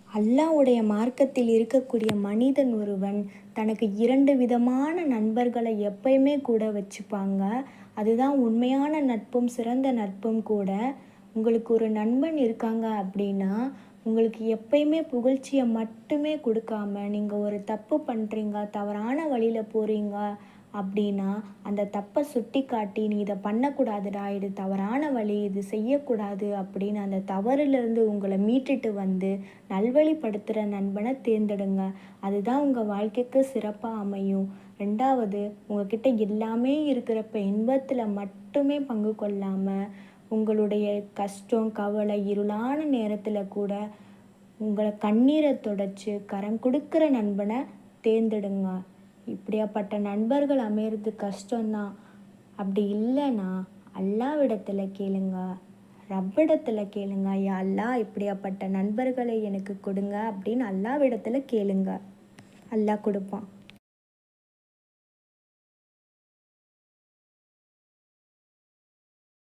அல்லாஹ்வுடைய மார்க்கத்தில் இருக்கக்கூடிய மனிதன் ஒருவன் தனக்கு 2 விதமான நண்பர்களை எப்பயுமே கூட வச்சுப்பாங்க. அதுதான் உண்மையான நட்பும் சிறந்த நட்பும் கூட. உங்களுக்கு ஒரு நண்பன் இருக்காங்க அப்படின்னா, உங்களுக்கு எப்பயுமே புகழ்ச்சிய மட்டுமே குடுக்காம, நீங்க ஒரு தப்பு பண்றீங்க, தவறான வழியில போறீங்க அப்படின்னா, அந்த தப்ப சுட்டிக்காட்டி, "நீ இத பண்ணக்கூடாதுடா, இது தவறான வழி, இது செய்யக்கூடாது" அப்படின்னு அந்த தவறிலிருந்து உங்கள மீட்டுட்டு வந்து நல்வழிப்படுத்துகிற நண்பனை தேர்ந்தெடுங்க. அதுதான் உங்கள் வாழ்க்கைக்கு சிறப்பாக அமையும். 2வது, உங்ககிட்ட எல்லாமே இருக்கிறப்ப இன்பத்தில் மட்டுமே பங்கு கொள்ளாமல் உங்களுடைய கஷ்டம் கவலை இருளான நேரத்தில் கூட உங்களை கண்ணீரை தொடச்சி கரம் கொடுக்குற நண்பனை தேர்ந்தெடுங்க. இப்படியாப்பட்ட நண்பர்கள் அமையிறது கஷ்டம்தான். அப்படி இல்லைன்னா அல்லாவிடத்தில் கேளுங்க, ரப்பிடத்துல கேளுங்க. யா அல்லாஹ் இப்படியாப்பட்ட நண்பர்களை எனக்கு கொடுங்க அப்படின்னு அல்லாவிடத்துல கேளுங்க. அல்லாஹ் கொடுப்பான்.